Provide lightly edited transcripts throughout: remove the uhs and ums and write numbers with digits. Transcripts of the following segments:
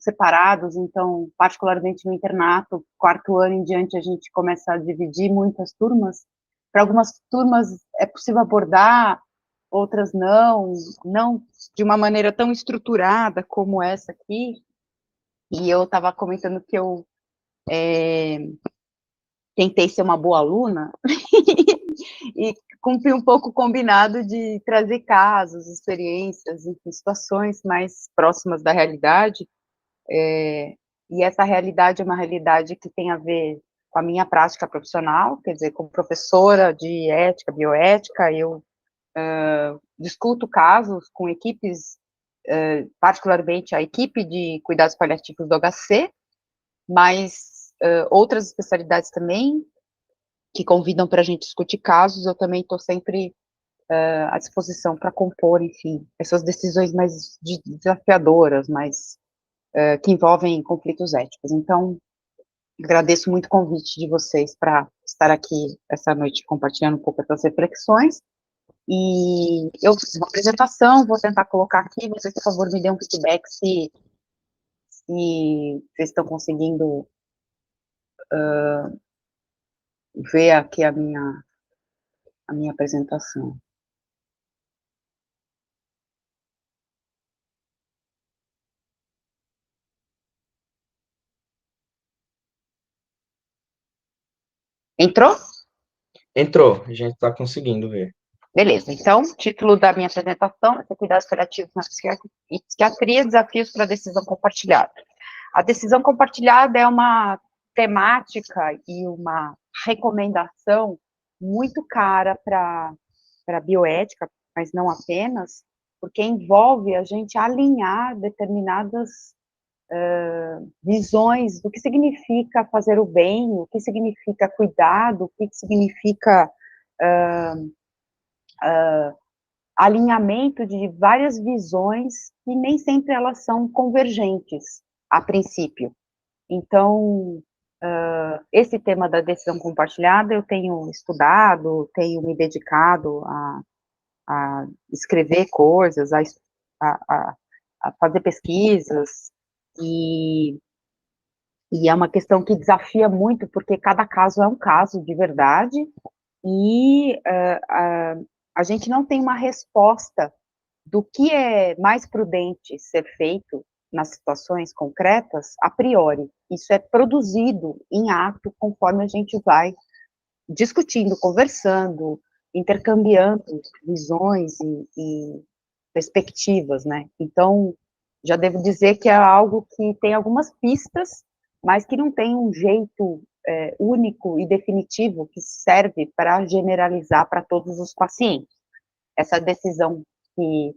separados, então, particularmente no internato, quarto ano em diante, a gente começa a dividir muitas turmas. Para algumas turmas é possível abordar, outras não de uma maneira tão estruturada como essa aqui. E eu estava comentando que eu tentei ser uma boa aluna e cumpri um pouco o combinado de trazer casos, experiências, enfim, situações mais próximas da realidade, e essa realidade é uma realidade que tem a ver com a minha prática profissional, quer dizer, como professora de ética, bioética, eu discuto casos com equipes, particularmente a equipe de cuidados paliativos do HC, mas outras especialidades também, que convidam para a gente discutir casos, eu também estou sempre à disposição para compor, enfim, essas decisões mais desafiadoras, mais que envolvem conflitos éticos. Então, agradeço muito o convite de vocês para estar aqui essa noite compartilhando um pouco essas reflexões, e eu fiz uma apresentação, vou tentar colocar aqui, vocês, por favor, me dêem um feedback se vocês estão conseguindo ver aqui a minha apresentação. Entrou? Entrou, a gente está conseguindo ver. Beleza, então, título da minha apresentação é Cuidados Paliativos na Psiquiatria, Desafios para a Decisão Compartilhada. A decisão compartilhada é uma temática e uma recomendação muito cara para a bioética, mas não apenas, porque envolve a gente alinhar determinadas visões do que significa fazer o bem, o que significa cuidado, o que significa alinhamento de várias visões que nem sempre elas são convergentes, a princípio. Então, esse tema da decisão compartilhada eu tenho estudado, tenho me dedicado a escrever coisas, a fazer pesquisas, e é uma questão que desafia muito, porque cada caso é um caso de verdade, e a gente não tem uma resposta do que é mais prudente ser feito nas situações concretas a priori. Isso é produzido em ato conforme a gente vai discutindo, conversando, intercambiando visões e perspectivas, né? Então, já devo dizer que é algo que tem algumas pistas, mas que não tem um jeito único e definitivo que serve para generalizar para todos os pacientes. Essa decisão que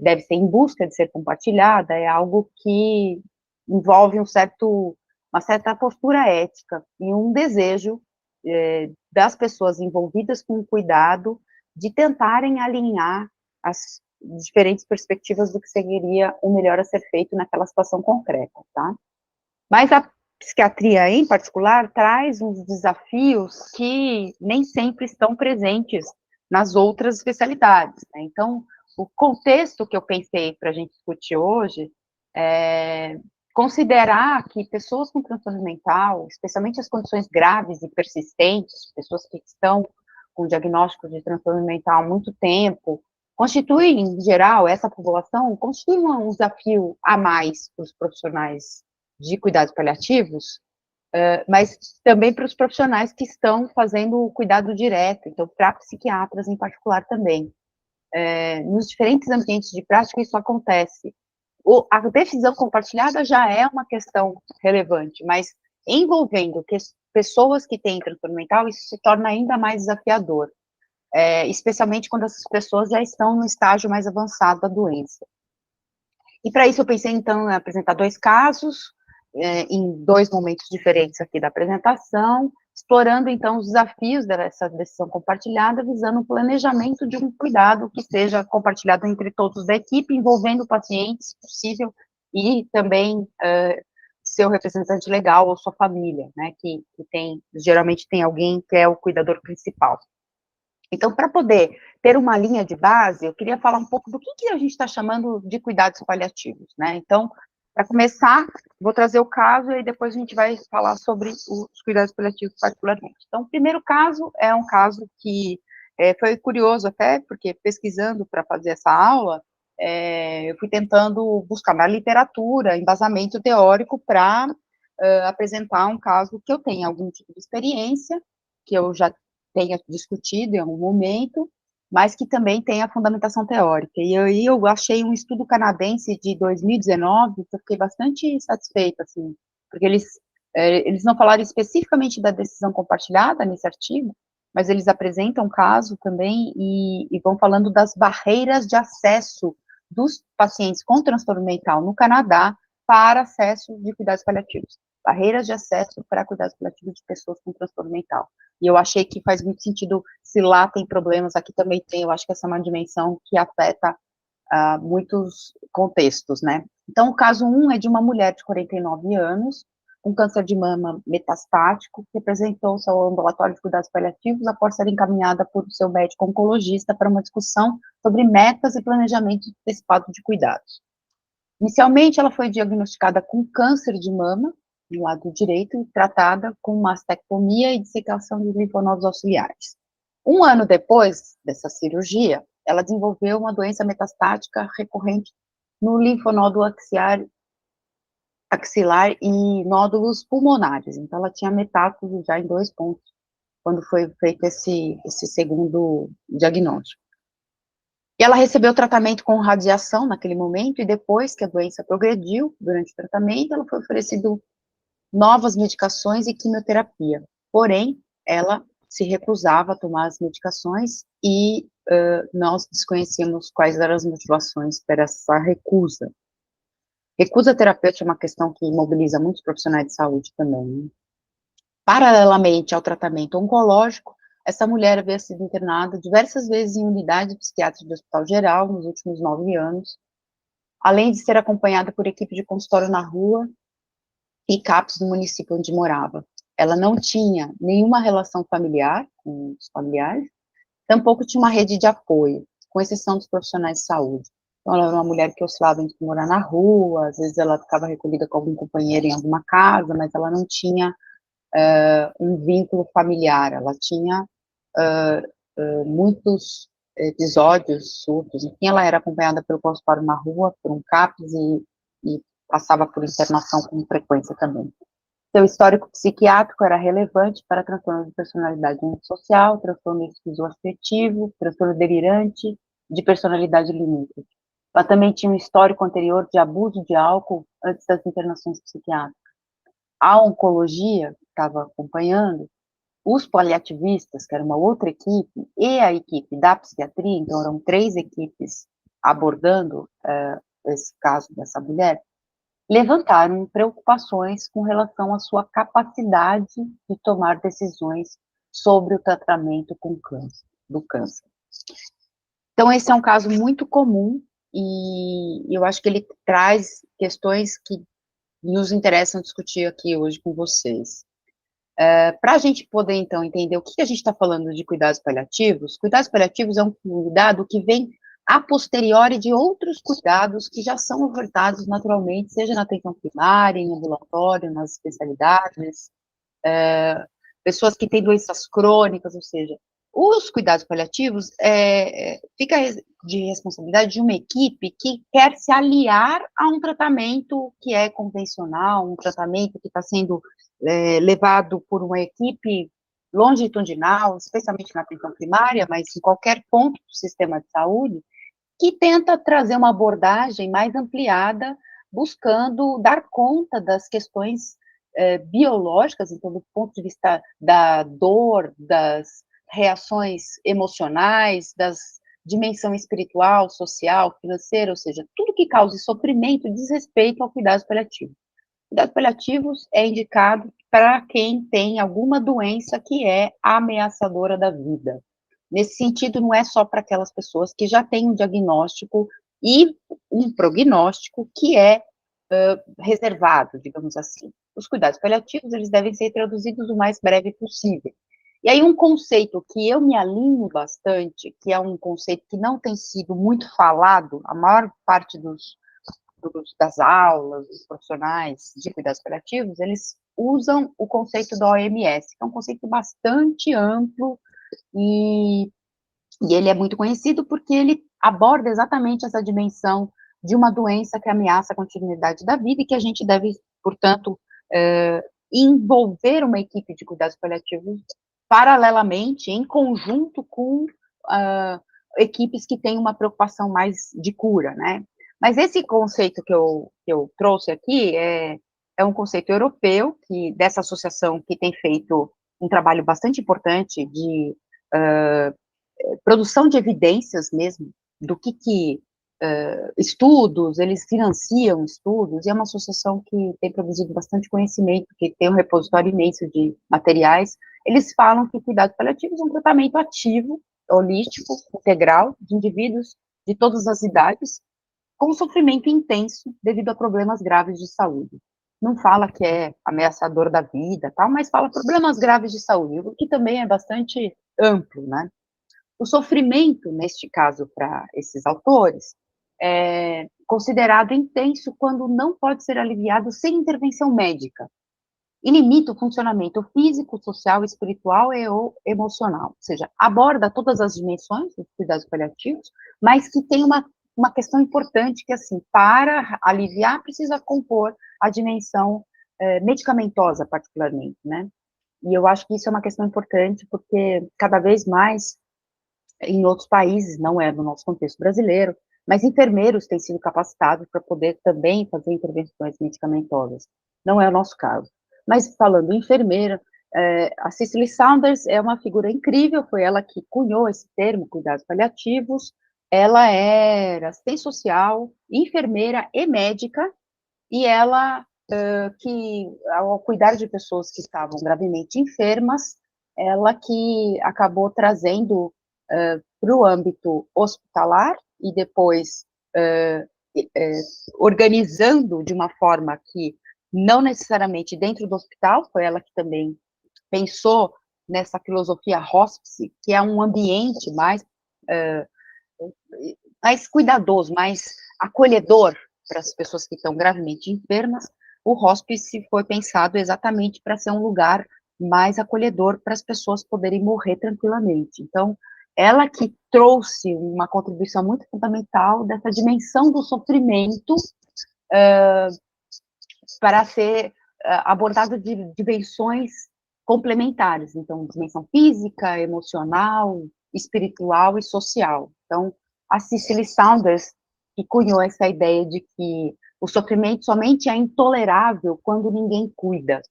deve ser em busca de ser compartilhada é algo que envolve uma certa postura ética e um desejo das pessoas envolvidas com o cuidado de tentarem alinhar as diferentes perspectivas do que seria o melhor a ser feito naquela situação concreta, tá? Mas a psiquiatria, em particular, traz uns desafios que nem sempre estão presentes nas outras especialidades, né? Então, o contexto que eu pensei para a gente discutir hoje é considerar que pessoas com transtorno mental, especialmente as condições graves e persistentes, pessoas que estão com diagnóstico de transtorno mental há muito tempo, constituem, em geral, essa população, constitui um desafio a mais para os profissionais de cuidados paliativos, mas também para os profissionais que estão fazendo o cuidado direto, então, para psiquiatras em particular também. Nos diferentes ambientes de prática, isso acontece. A decisão compartilhada já é uma questão relevante, mas envolvendo pessoas que têm transtorno mental, isso se torna ainda mais desafiador, especialmente quando essas pessoas já estão no estágio mais avançado da doença. E para isso eu pensei, então, em apresentar dois casos, em dois momentos diferentes aqui da apresentação, explorando, então, os desafios dessa decisão compartilhada, visando o planejamento de um cuidado que seja compartilhado entre todos da equipe, envolvendo pacientes, se possível, e também seu representante legal ou sua família, né, que geralmente tem alguém que é o cuidador principal. Então, para poder ter uma linha de base, eu queria falar um pouco do que a gente está chamando de cuidados paliativos, né? Então, Para começar, vou trazer o caso e depois a gente vai falar sobre os cuidados paliativos particularmente. Então, o primeiro caso é um caso que foi curioso até, porque pesquisando para fazer essa aula, eu fui tentando buscar na literatura embasamento teórico para apresentar um caso que eu tenha algum tipo de experiência, que eu já tenha discutido em algum momento, mas que também tem a fundamentação teórica. E aí eu achei um estudo canadense de 2019, que eu fiquei bastante satisfeita, assim, porque eles não falaram especificamente da decisão compartilhada nesse artigo, mas eles apresentam um caso também e vão falando das barreiras de acesso dos pacientes com transtorno mental no Canadá para acesso de cuidados paliativos. Barreiras de acesso para cuidados paliativos de pessoas com transtorno mental. E eu achei que faz muito sentido, se lá tem problemas, aqui também tem, eu acho que essa é uma dimensão que afeta muitos contextos, né? Então, o caso 1 é de uma mulher de 49 anos, com câncer de mama metastático, que apresentou-se ao ambulatório de cuidados paliativos após ser encaminhada por seu médico oncologista para uma discussão sobre metas e planejamento antecipado de cuidados. Inicialmente, ela foi diagnosticada com câncer de mama, no lado direito, e tratada com mastectomia e dissecação de linfonodos auxiliares. Um ano depois dessa cirurgia, ela desenvolveu uma doença metastática recorrente no linfonodo axilar e nódulos pulmonares. Então, ela tinha metástase já em 2 pontos, quando foi feito esse segundo diagnóstico. E ela recebeu tratamento com radiação naquele momento, e depois que a doença progrediu, durante o tratamento, ela foi oferecida novas medicações e quimioterapia. Porém, ela se recusava a tomar as medicações e nós desconhecíamos quais eram as motivações para essa recusa. Recusa terapêutica é uma questão que mobiliza muitos profissionais de saúde também, né? Paralelamente ao tratamento oncológico, essa mulher havia sido internada diversas vezes em unidade psiquiátrica do Hospital Geral nos últimos 9 anos, além de ser acompanhada por equipe de consultório na rua e CAPS do município onde morava. Ela não tinha nenhuma relação familiar com os familiares, tampouco tinha uma rede de apoio, com exceção dos profissionais de saúde. Então, ela era uma mulher que oscilava entre morar na rua, às vezes ela ficava recolhida com algum companheiro em alguma casa, mas ela não tinha um vínculo familiar, ela tinha muitos episódios, surtos, enfim, ela era acompanhada pelo consultório na rua, por um CAPS e passava por internação com frequência também. Seu histórico psiquiátrico era relevante para transtorno de personalidade antissocial, transtorno esquizoafetivo, transtorno delirante, de personalidade limítrofe. Ela também tinha um histórico anterior de abuso de álcool antes das internações psiquiátricas. A oncologia, que estava acompanhando, os paliativistas, que era uma outra equipe, e a equipe da psiquiatria, então eram 3 equipes abordando esse caso dessa mulher, levantaram preocupações com relação à sua capacidade de tomar decisões sobre o tratamento do câncer. Então, esse é um caso muito comum e eu acho que ele traz questões que nos interessam discutir aqui hoje com vocês. Para a gente poder, então, entender o que a gente está falando de cuidados paliativos é um cuidado que vem a posteriori de outros cuidados que já são ofertados naturalmente, seja na atenção primária, em ambulatório, nas especialidades, pessoas que têm doenças crônicas, ou seja, os cuidados paliativos fica de responsabilidade de uma equipe que quer se aliar a um tratamento que é convencional, um tratamento que está sendo levado por uma equipe longitudinal, especialmente na atenção primária, mas em qualquer ponto do sistema de saúde, que tenta trazer uma abordagem mais ampliada, buscando dar conta das questões biológicas, então, do ponto de vista da dor, das reações emocionais, das dimensão espiritual, social, financeira, ou seja, tudo que cause sofrimento diz respeito ao cuidado paliativo. Cuidados paliativos é indicado para quem tem alguma doença que é ameaçadora da vida. Nesse sentido, não é só para aquelas pessoas que já têm um diagnóstico e um prognóstico que é reservado, digamos assim. Os cuidados paliativos, eles devem ser traduzidos o mais breve possível. E aí, um conceito que eu me alinho bastante, que é um conceito que não tem sido muito falado, a maior parte dos das aulas, dos profissionais de cuidados paliativos, eles usam o conceito da OMS, que é um conceito bastante amplo e ele é muito conhecido porque ele aborda exatamente essa dimensão de uma doença que ameaça a continuidade da vida e que a gente deve, portanto, envolver uma equipe de cuidados paliativos paralelamente, em conjunto com equipes que têm uma preocupação mais de cura, né? Mas esse conceito que eu trouxe aqui é um conceito europeu, dessa associação que tem feito um trabalho bastante importante de produção de evidências mesmo, do que estudos, eles financiam estudos, e é uma associação que tem produzido bastante conhecimento, que tem um repositório imenso de materiais. Eles falam que cuidados paliativos é um tratamento ativo, holístico, integral, de indivíduos de todas as idades, com sofrimento intenso devido a problemas graves de saúde. Não fala que é ameaçador da vida, tal, mas fala problemas graves de saúde, o que também é bastante amplo, né? O sofrimento, neste caso, para esses autores, é considerado intenso quando não pode ser aliviado sem intervenção médica e limita o funcionamento físico, social, espiritual e ou emocional. Ou seja, aborda todas as dimensões dos cuidados paliativos, mas que tem uma questão importante que, assim, para aliviar, precisa compor a dimensão medicamentosa, particularmente, né? E eu acho que isso é uma questão importante, porque cada vez mais em outros países, não é no nosso contexto brasileiro, mas enfermeiros têm sido capacitados para poder também fazer intervenções medicamentosas. Não é o nosso caso. Mas falando em enfermeira, a Cicely Saunders é uma figura incrível, foi ela que cunhou esse termo, cuidados paliativos. Ela era assistente social, enfermeira e médica, e ela, que ao cuidar de pessoas que estavam gravemente enfermas, ela que acabou trazendo para o âmbito hospitalar e depois organizando de uma forma que não necessariamente dentro do hospital, foi ela que também pensou nessa filosofia hospice, que é um ambiente mais cuidadoso, mais acolhedor para as pessoas que estão gravemente enfermas. O hospice foi pensado exatamente para ser um lugar mais acolhedor para as pessoas poderem morrer tranquilamente. Então, ela que trouxe uma contribuição muito fundamental dessa dimensão do sofrimento para ser abordado de dimensões complementares, então, dimensão física, emocional, espiritual e social. Então, a Cicely Saunders, que cunhou essa ideia de que o sofrimento somente é intolerável quando ninguém cuida.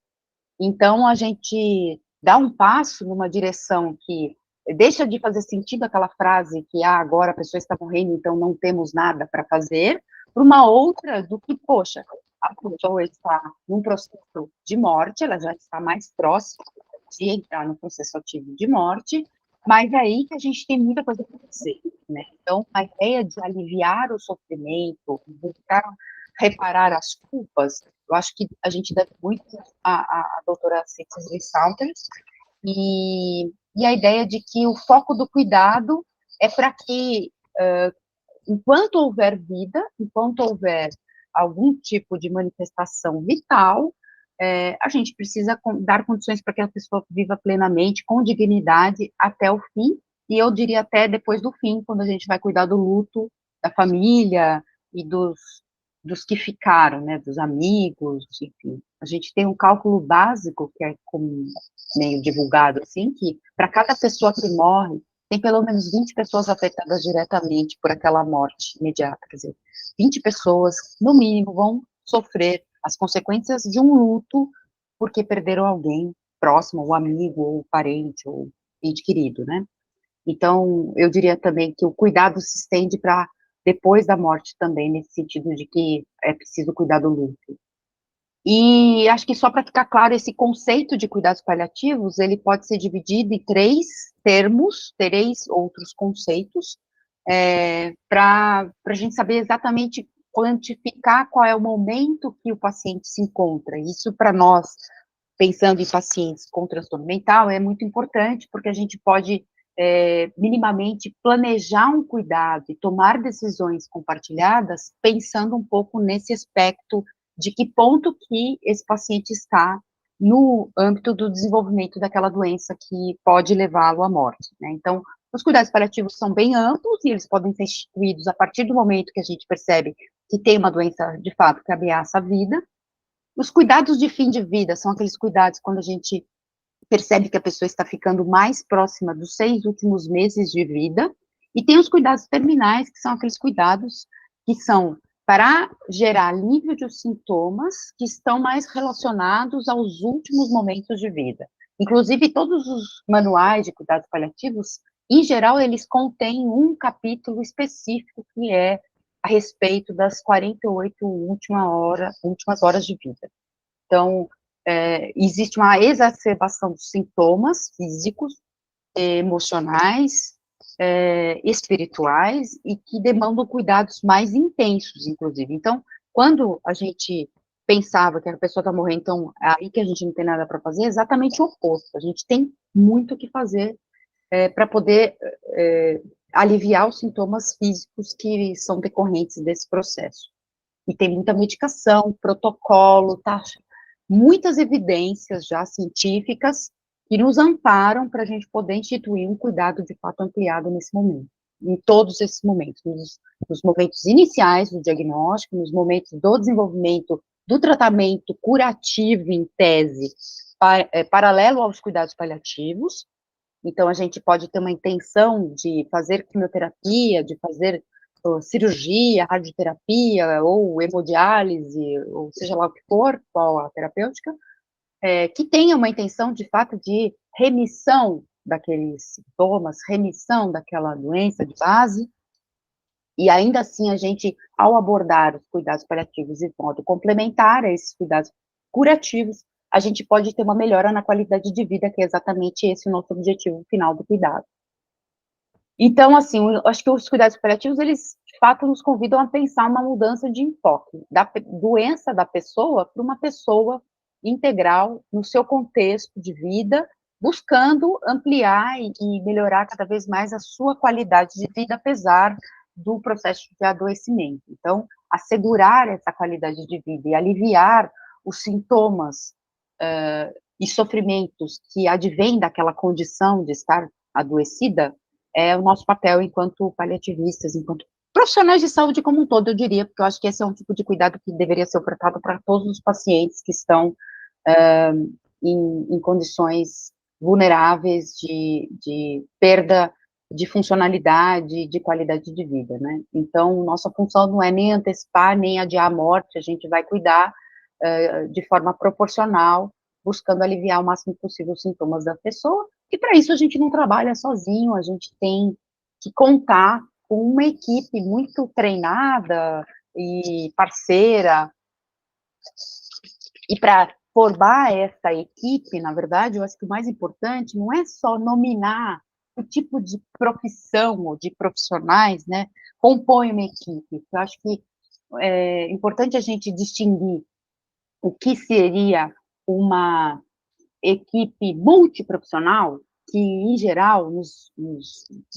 Então, a gente dá um passo numa direção que deixa de fazer sentido aquela frase que, agora a pessoa está morrendo, então não temos nada para fazer, para uma outra do que, poxa, a pessoa está num processo de morte, ela já está mais próxima de entrar no processo ativo de morte, mas é aí que a gente tem muita coisa para fazer, né? Então, a ideia de aliviar o sofrimento, buscar reparar as culpas, eu acho que a gente deve muito à doutora Cicely Saunders, e a ideia de que o foco do cuidado é para que, enquanto houver vida, enquanto houver algum tipo de manifestação vital, a gente precisa dar condições para que a pessoa viva plenamente, com dignidade, até o fim, e eu diria até depois do fim, quando a gente vai cuidar do luto da família e dos que ficaram, né, dos amigos, enfim. A gente tem um cálculo básico, que é meio divulgado, assim, que para cada pessoa que morre, tem pelo menos 20 pessoas afetadas diretamente por aquela morte imediata, quer dizer, 20 pessoas, no mínimo, vão sofrer as consequências de um luto porque perderam alguém próximo, ou amigo, ou parente, ou ente querido, né? Então, eu diria também que o cuidado se estende para depois da morte também, nesse sentido de que é preciso cuidar do luto. E acho que só para ficar claro, esse conceito de cuidados paliativos, ele pode ser dividido em três termos, três outros conceitos, para a gente saber exatamente quantificar qual é o momento que o paciente se encontra. Isso, para nós, pensando em pacientes com transtorno mental, é muito importante, porque a gente pode minimamente planejar um cuidado e tomar decisões compartilhadas, pensando um pouco nesse aspecto de que ponto que esse paciente está no âmbito do desenvolvimento daquela doença que pode levá-lo à morte, né? Então, os cuidados paliativos são bem amplos e eles podem ser instituídos a partir do momento que a gente percebe que tem uma doença, de fato, que ameaça a vida. Os cuidados de fim de vida são aqueles cuidados quando a gente percebe que a pessoa está ficando mais próxima dos 6 últimos meses de vida, e tem os cuidados terminais, que são aqueles cuidados que são para gerar alívio dos sintomas que estão mais relacionados aos últimos momentos de vida. Inclusive, todos os manuais de cuidados paliativos, em geral, eles contêm um capítulo específico que é a respeito das 48 últimas horas de vida. Então, existe uma exacerbação dos sintomas físicos, emocionais, espirituais, e que demandam cuidados mais intensos, inclusive. Então, quando a gente pensava que a pessoa está morrendo, então, aí que a gente não tem nada para fazer, é exatamente o oposto. A gente tem muito o que fazer para poder aliviar os sintomas físicos que são decorrentes desse processo. E tem muita medicação, protocolo, tá? Muitas evidências já científicas que nos amparam para a gente poder instituir um cuidado de fato ampliado nesse momento, em todos esses momentos, nos momentos iniciais do diagnóstico, nos momentos do desenvolvimento do tratamento curativo em tese, paralelo aos cuidados paliativos. Então, a gente pode ter uma intenção de fazer quimioterapia, de fazer cirurgia, radioterapia, ou hemodiálise, ou seja lá o que for, qual a terapêutica, que tenha uma intenção, de fato, de remissão daqueles sintomas, remissão daquela doença de base, e ainda assim a gente, ao abordar os cuidados paliativos de modo complementar a esses cuidados curativos, a gente pode ter uma melhora na qualidade de vida, que é exatamente esse o nosso objetivo final do cuidado. Então, assim, eu acho que os cuidados paliativos, eles, de fato, nos convidam a pensar uma mudança de enfoque da doença da pessoa para uma pessoa integral no seu contexto de vida, buscando ampliar e melhorar cada vez mais a sua qualidade de vida, apesar do processo de adoecimento. Então, assegurar essa qualidade de vida e aliviar os sintomas e sofrimentos que advêm daquela condição de estar adoecida, é o nosso papel enquanto paliativistas, enquanto profissionais de saúde como um todo, eu diria, porque eu acho que esse é um tipo de cuidado que deveria ser ofertado para todos os pacientes que estão em condições vulneráveis de perda de funcionalidade, de qualidade de vida, né? Então, nossa função não é nem antecipar, nem adiar a morte, a gente vai cuidar de forma proporcional, buscando aliviar o máximo possível os sintomas da pessoa, e para isso a gente não trabalha sozinho, a gente tem que contar com uma equipe muito treinada e parceira, e para formar essa equipe, na verdade, eu acho que o mais importante não é só nominar o tipo de profissão ou de profissionais, né, compõe uma equipe. Eu acho que é importante a gente distinguir o que seria uma equipe multiprofissional, que, em geral, nos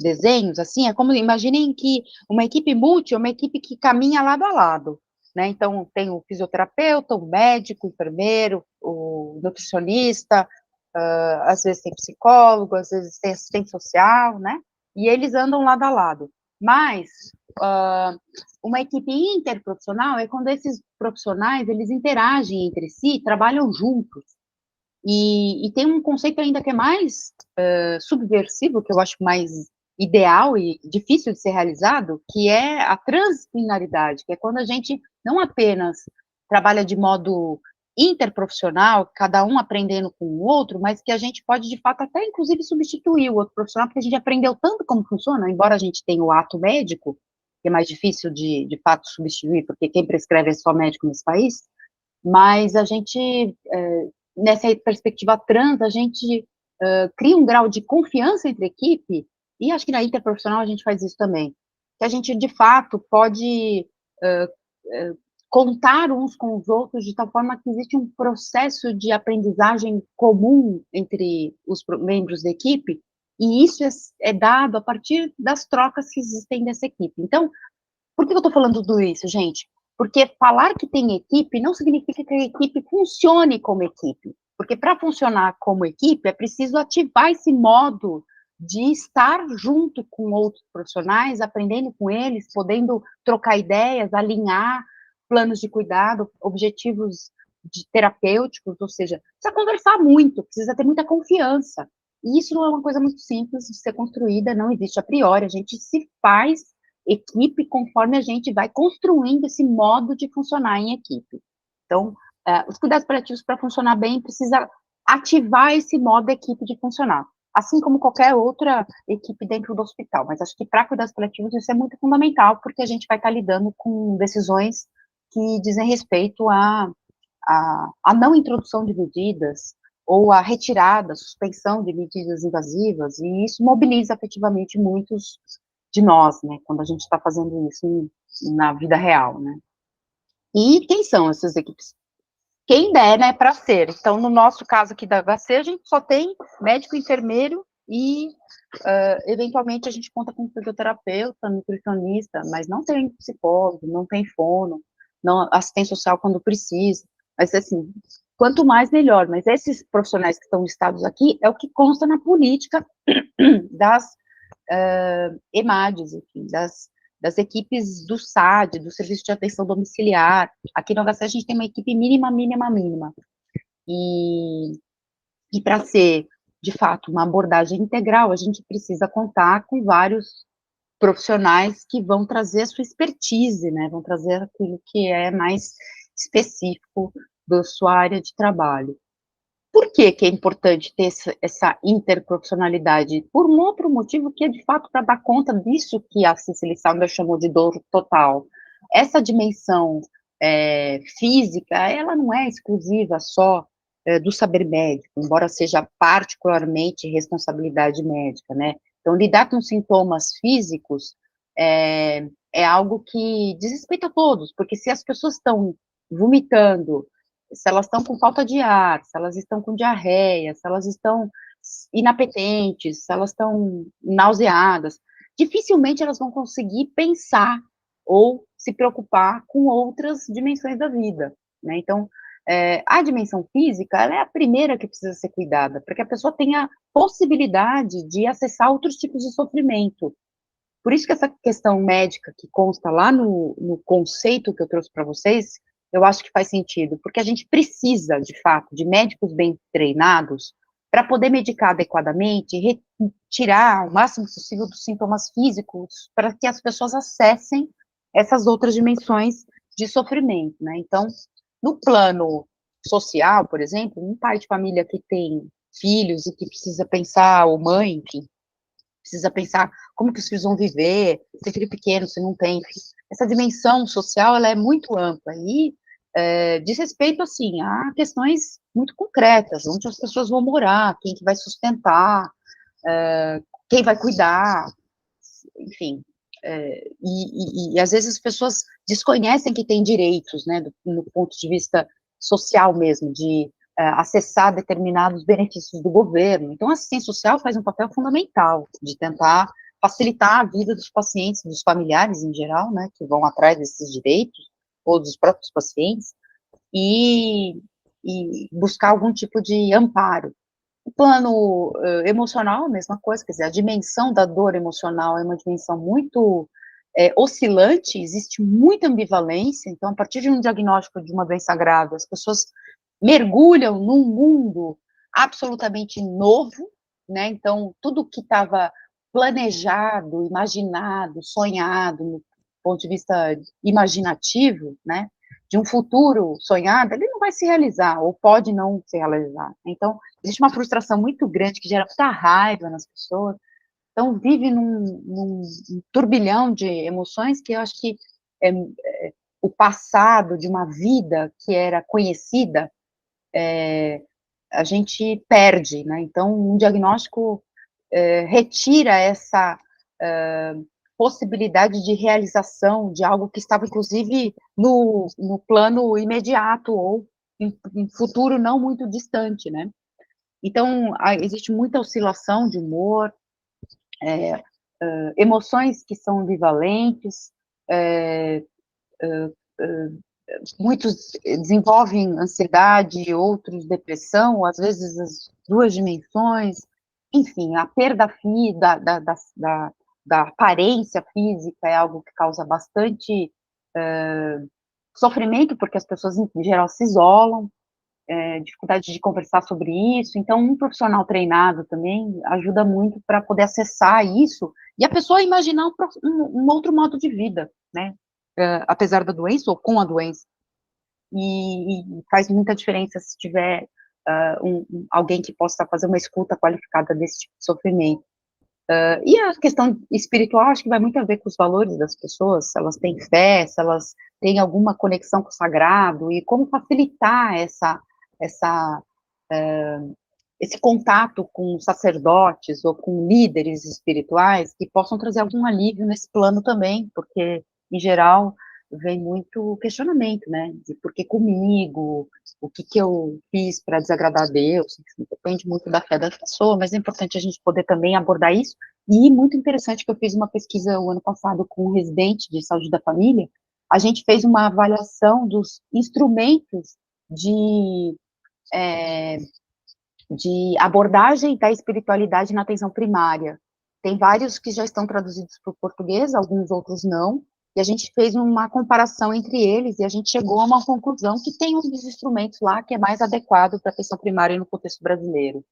desenhos, assim, é como, imaginem que uma equipe multi é uma equipe que caminha lado a lado, né? Então, tem o fisioterapeuta, o médico, o enfermeiro, o nutricionista, às vezes tem psicólogo, às vezes tem assistente social, né? E eles andam lado a lado. Mas, uma equipe interprofissional é quando esses profissionais, eles interagem entre si, trabalham juntos. E tem um conceito ainda que é mais subversivo, que eu acho mais ideal e difícil de ser realizado, que é a transdisciplinaridade, que é quando a gente não apenas trabalha de modo interprofissional, cada um aprendendo com o outro, mas que a gente pode, de fato, até inclusive substituir o outro profissional, porque a gente aprendeu tanto como funciona, embora a gente tenha o ato médico, que é mais difícil de fato substituir, porque quem prescreve é só médico nesse país, mas a gente, nessa perspectiva trans, a gente cria um grau de confiança entre a equipe, e acho que na interprofissional a gente faz isso também, que a gente, de fato, pode contar uns com os outros de tal forma que existe um processo de aprendizagem comum entre os membros da equipe, E isso é dado a partir das trocas que existem dessa equipe. Então, por que eu estou falando tudo isso, gente? Porque falar que tem equipe não significa que a equipe funcione como equipe. Porque para funcionar como equipe, é preciso ativar esse modo de estar junto com outros profissionais, aprendendo com eles, podendo trocar ideias, alinhar planos de cuidado, objetivos terapêuticos, ou seja, precisa conversar muito, precisa ter muita confiança. E isso não é uma coisa muito simples de ser construída, não existe a priori, a gente se faz equipe conforme a gente vai construindo esse modo de funcionar em equipe. Então, os cuidados paliativos, para funcionar bem, precisa ativar esse modo equipe de funcionar, assim como qualquer outra equipe dentro do hospital, mas acho que para cuidados paliativos isso é muito fundamental, porque a gente vai estar lidando com decisões que dizem respeito à não introdução de medidas, ou a retirada, suspensão de medidas invasivas, e isso mobiliza efetivamente muitos de nós, né, quando a gente está fazendo isso na vida real, né. E quem são essas equipes? Quem der, né, para ser. Então, no nosso caso aqui da HC, a gente só tem médico, enfermeiro e, eventualmente, a gente conta com fisioterapeuta, nutricionista, mas não tem psicólogo, não tem fono, não, assistente social quando precisa, mas, assim, quanto mais, melhor, mas esses profissionais que estão listados aqui é o que consta na política das EMADs, enfim, das equipes do SAD, do Serviço de Atenção Domiciliar. Aqui no HC a gente tem uma equipe mínima, mínima, mínima. E para ser, de fato, uma abordagem integral, a gente precisa contar com vários profissionais que vão trazer a sua expertise, né, vão trazer aquilo que é mais específico da sua área de trabalho. Por que que é importante ter essa interprofissionalidade? Por um outro motivo que é, de fato, para dar conta disso que a Cicely Saunders chamou de dor total. Essa dimensão física, ela não é exclusiva só do saber médico, embora seja particularmente responsabilidade médica, né? Então, lidar com sintomas físicos é algo que diz respeito a todos, porque se as pessoas estão vomitando, se elas estão com falta de ar, se elas estão com diarreia, se elas estão inapetentes, se elas estão nauseadas, dificilmente elas vão conseguir pensar ou se preocupar com outras dimensões da vida, né? Então, a dimensão física, ela é a primeira que precisa ser cuidada, para que a pessoa tenha possibilidade de acessar outros tipos de sofrimento. Por isso que essa questão médica que consta lá no conceito que eu trouxe para vocês, eu acho que faz sentido, porque a gente precisa, de fato, de médicos bem treinados para poder medicar adequadamente, retirar o máximo possível dos sintomas físicos, para que as pessoas acessem essas outras dimensões de sofrimento, né? Então, no plano social, por exemplo, um pai de família que tem filhos e que precisa pensar, ou mãe, enfim, precisa pensar como que os filhos vão viver, se filho pequeno, se não tem. Essa dimensão social, ela é muito ampla e diz respeito, assim, a questões muito concretas, onde as pessoas vão morar, quem que vai sustentar, quem vai cuidar, enfim. E às vezes as pessoas desconhecem que têm direitos, né, no ponto de vista social mesmo, de acessar determinados benefícios do governo. Então, a assistência social faz um papel fundamental de tentar facilitar a vida dos pacientes, dos familiares em geral, né, que vão atrás desses direitos, ou dos próprios pacientes, e buscar algum tipo de amparo. O plano emocional, a mesma coisa, quer dizer, a dimensão da dor emocional é uma dimensão muito oscilante, existe muita ambivalência, então, a partir de um diagnóstico de uma doença grave, as pessoas mergulham num mundo absolutamente novo, né, então, tudo que estava planejado, imaginado, sonhado, do ponto de vista imaginativo, né, de um futuro sonhado, ele não vai se realizar, ou pode não se realizar. Então, existe uma frustração muito grande que gera muita raiva nas pessoas, então vive num turbilhão de emoções que eu acho que o passado de uma vida que era conhecida, a gente perde, né? Então, um diagnóstico retira essa possibilidade de realização de algo que estava, inclusive, no plano imediato ou em futuro não muito distante, né? Então, existe muita oscilação de humor, emoções que são ambivalentes, muitos desenvolvem ansiedade, outros depressão, às vezes as duas dimensões, enfim, a perda da aparência física é algo que causa bastante sofrimento, porque as pessoas, em geral, se isolam, dificuldade de conversar sobre isso, então um profissional treinado também ajuda muito para poder acessar isso, e a pessoa imaginar um outro modo de vida, né, apesar da doença, ou com a doença, e faz muita diferença se tiver alguém que possa fazer uma escuta qualificada desse tipo de sofrimento. E a questão espiritual, acho que vai muito a ver com os valores das pessoas, se elas têm fé, se elas têm alguma conexão com o sagrado, e como facilitar essa, esse contato com sacerdotes ou com líderes espirituais que possam trazer algum alívio nesse plano também, porque, em geral, vem muito questionamento, né, de por que comigo, o que eu fiz para desagradar a Deus, enfim, depende muito da fé da pessoa, mas é importante a gente poder também abordar isso, e muito interessante que eu fiz uma pesquisa o ano passado com um residente de saúde da família, a gente fez uma avaliação dos instrumentos de abordagem da espiritualidade na atenção primária. Tem vários que já estão traduzidos para o português, alguns outros não, e a gente fez uma comparação entre eles, e a gente chegou a uma conclusão que tem um dos instrumentos lá que é mais adequado para a atenção primária no contexto brasileiro.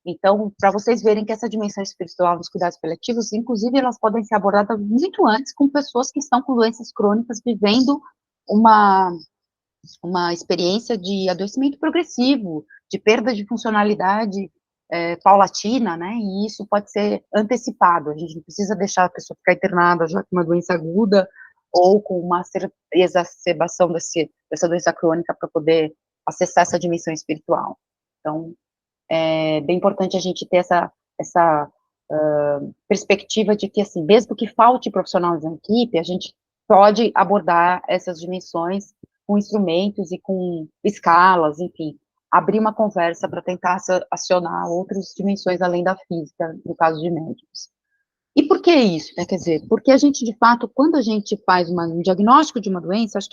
Então, para vocês verem que essa dimensão espiritual nos cuidados paliativos, inclusive, elas podem ser abordadas muito antes com pessoas que estão com doenças crônicas, vivendo uma experiência de adoecimento progressivo, de perda de funcionalidade paulatina, né, e isso pode ser antecipado, a gente não precisa deixar a pessoa ficar internada já com uma doença aguda, ou com uma exacerbação dessa doença crônica para poder acessar essa dimensão espiritual. Então, é bem importante a gente ter essa perspectiva de que, assim, mesmo que falte profissionais na equipe, a gente pode abordar essas dimensões com instrumentos e com escalas, enfim, abrir uma conversa para tentar acionar outras dimensões além da física, no caso de médicos. E por que isso, né? Quer dizer, porque a gente, de fato, quando a gente faz um diagnóstico de uma doença, acho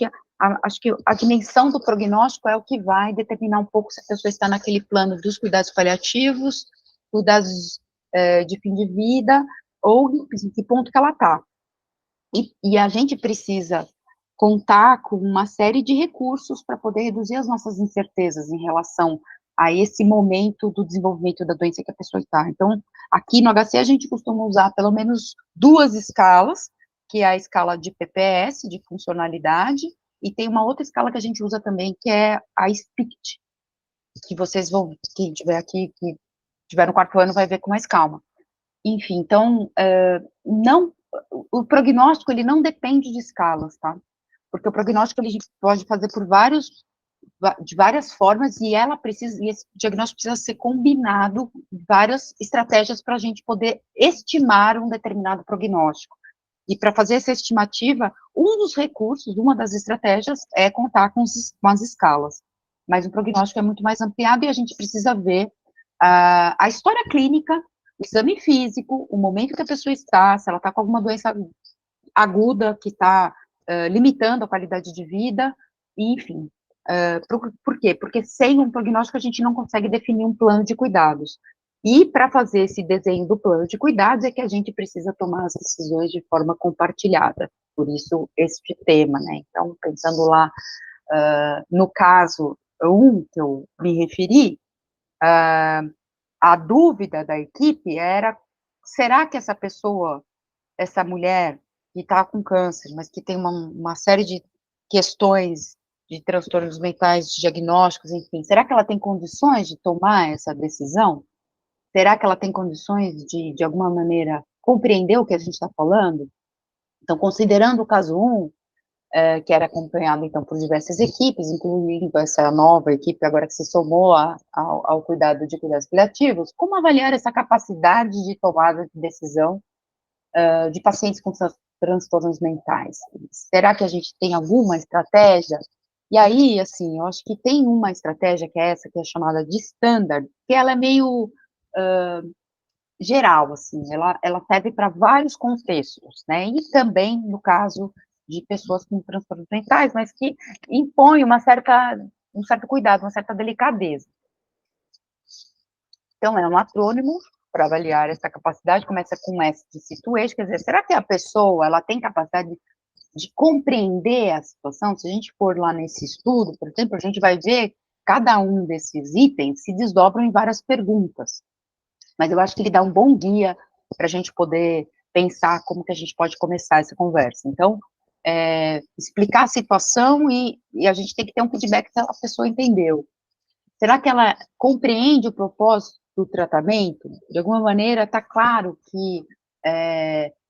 que a dimensão do prognóstico é o que vai determinar um pouco se a pessoa está naquele plano dos cuidados paliativos, cuidados de fim de vida, ou em que ponto que ela está. E a gente precisa contar com uma série de recursos para poder reduzir as nossas incertezas em relação a esse momento do desenvolvimento da doença que a pessoa está. Então, aqui no HC a gente costuma usar pelo menos duas escalas, que é a escala de PPS, de funcionalidade, e tem uma outra escala que a gente usa também, que é a SPICT, que vocês vão, quem tiver aqui, que tiver no quarto ano, vai ver com mais calma. Enfim, então, o prognóstico, ele não depende de escalas, tá? Porque o prognóstico, ele pode fazer de várias formas, e esse diagnóstico precisa ser combinado, várias estratégias para a gente poder estimar um determinado prognóstico. E para fazer essa estimativa, um dos recursos, uma das estratégias é contar com as escalas. Mas o prognóstico é muito mais ampliado e a gente precisa ver a história clínica, o exame físico, o momento que a pessoa está, se ela está com alguma doença aguda que está limitando a qualidade de vida, enfim. Por quê? Porque sem um prognóstico a gente não consegue definir um plano de cuidados. E para fazer esse desenho do plano de cuidados é que a gente precisa tomar as decisões de forma compartilhada. Por isso, este tema, né? Então, pensando lá no caso que eu me referi, a dúvida da equipe era, será que essa pessoa, essa mulher que está com câncer, mas que tem uma série de questões de transtornos mentais, de diagnósticos, enfim, será que ela tem condições de tomar essa decisão? Será que ela tem condições de alguma maneira, compreender o que a gente está falando? Então, considerando o caso 1, que era acompanhado, então, por diversas equipes, incluindo essa nova equipe agora que se somou ao cuidado de cuidados paliativos, como avaliar essa capacidade de tomada de decisão de pacientes com transtornos mentais? Será que a gente tem alguma estratégia? E aí, assim, eu acho que tem uma estratégia que é essa, que é chamada de standard, que ela é meio geral, assim, ela serve para vários contextos, né, e também no caso de pessoas com transtornos mentais, mas que impõe um certo cuidado, uma certa delicadeza. Então, é um acrônimo para avaliar essa capacidade, começa com S de situation, quer dizer, será que a pessoa, ela tem capacidade de compreender a situação? Se a gente for lá nesse estudo, por exemplo, a gente vai ver cada um desses itens se desdobram em várias perguntas, mas eu acho que ele dá um bom guia para a gente poder pensar como que a gente pode começar essa conversa. Então, explicar a situação e a gente tem que ter um feedback se a pessoa entendeu. Será que ela compreende o propósito do tratamento? De alguma maneira, está claro que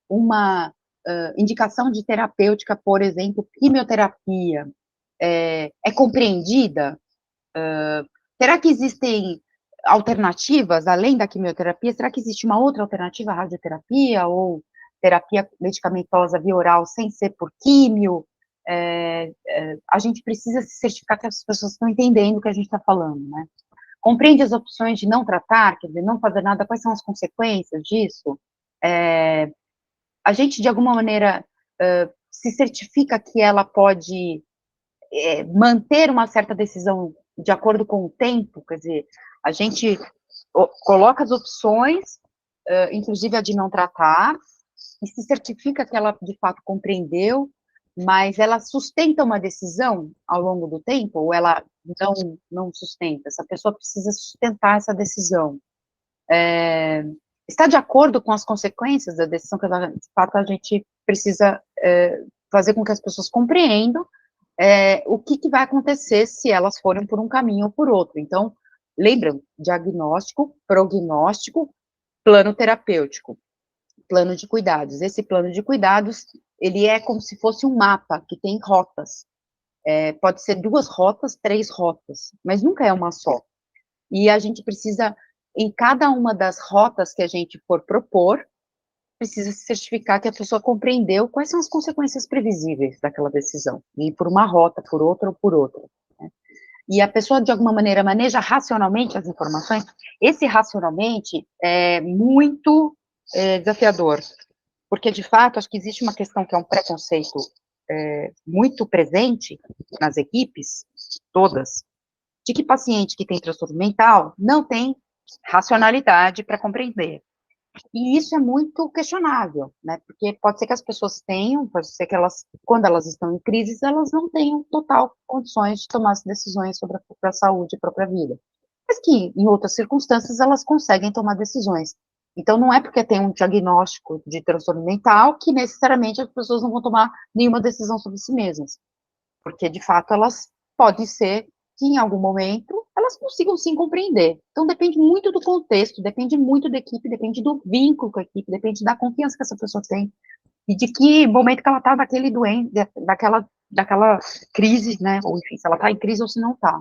uma indicação de terapêutica, por exemplo, quimioterapia, é compreendida? Será que existem alternativas além da quimioterapia? Será que existe uma outra alternativa à radioterapia ou terapia medicamentosa via oral sem ser por químio? A gente precisa se certificar que as pessoas estão entendendo o que a gente está falando, né? Compreende as opções de não tratar, quer dizer, não fazer nada, quais são as consequências disso? A gente, de alguma maneira, se certifica que ela pode manter uma certa decisão de acordo com o tempo, quer dizer, a gente coloca as opções, inclusive a de não tratar, e se certifica que ela, de fato, compreendeu, mas ela sustenta uma decisão ao longo do tempo, ou ela não sustenta? Essa pessoa precisa sustentar essa decisão. Está de acordo com as consequências da decisão, que de fato a gente precisa fazer com que as pessoas compreendam o que vai acontecer se elas forem por um caminho ou por outro. Então, lembram, diagnóstico, prognóstico, plano terapêutico, plano de cuidados. Esse plano de cuidados, ele é como se fosse um mapa que tem rotas. Pode ser 2 rotas, 3 rotas, mas nunca é uma só. E a gente precisa, em cada uma das rotas que a gente for propor, precisa se certificar que a pessoa compreendeu quais são as consequências previsíveis daquela decisão, de ir por uma rota, por outra ou por outra, né? E a pessoa, de alguma maneira, maneja racionalmente as informações. Esse racionalmente é muito desafiador, porque, de fato, acho que existe uma questão que é um preconceito muito presente nas equipes, todas, de que paciente que tem transtorno mental não tem racionalidade para compreender. E isso é muito questionável, né? Porque pode ser que as pessoas tenham, pode ser que elas, quando elas estão em crise, elas não tenham total condições de tomar as decisões sobre a própria saúde e a própria vida. Mas que, em outras circunstâncias, elas conseguem tomar decisões. Então, não é porque tem um diagnóstico de transtorno mental que necessariamente as pessoas não vão tomar nenhuma decisão sobre si mesmas. Porque, de fato, elas podem ser que, em algum momento, elas consigam sim compreender. Então, depende muito do contexto, depende muito da equipe, depende do vínculo com a equipe, depende da confiança que essa pessoa tem, e de que momento que ela está daquele doente, daquela crise, né, ou enfim, se ela está em crise ou se não está.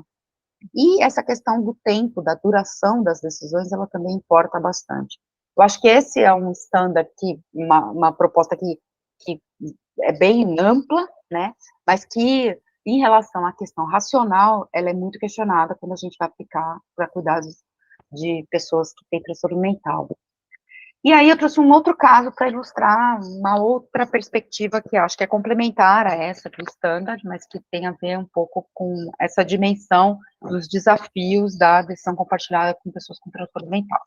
E essa questão do tempo, da duração das decisões, ela também importa bastante. Eu acho que esse é um standard, uma proposta que é bem ampla, né, mas que, em relação à questão racional, ela é muito questionada quando a gente vai aplicar para cuidados de pessoas que têm transtorno mental. E aí eu trouxe um outro caso para ilustrar uma outra perspectiva que eu acho que é complementar a essa do standard, mas que tem a ver um pouco com essa dimensão dos desafios da decisão compartilhada com pessoas com transtorno mental.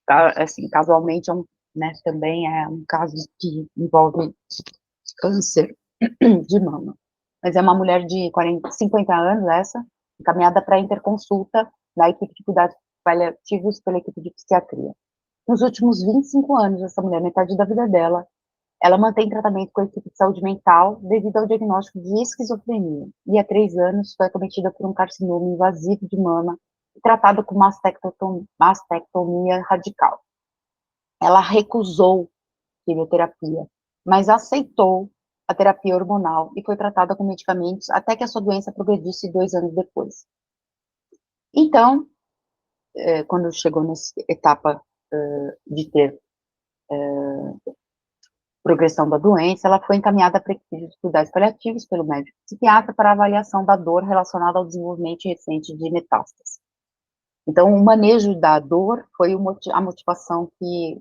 Tá, assim, casualmente, né, também é um caso que envolve câncer de mama. Mas é uma mulher de 50 anos, essa, encaminhada para interconsulta na equipe de cuidados paliativos pela equipe de psiquiatria. Nos últimos 25 anos, essa mulher, metade da vida dela, ela mantém tratamento com a equipe de saúde mental devido ao diagnóstico de esquizofrenia. E há 3 anos foi acometida por um carcinoma invasivo de mama e tratada com mastectomia radical. Ela recusou quimioterapia, mas aceitou a terapia hormonal e foi tratada com medicamentos até que a sua doença progredisse 2 anos depois. Então, quando chegou nessa etapa de ter progressão da doença, ela foi encaminhada para a equipe de cuidados paliativos pelo médico psiquiatra para avaliação da dor relacionada ao desenvolvimento recente de metástase. Então, o manejo da dor foi a motivação que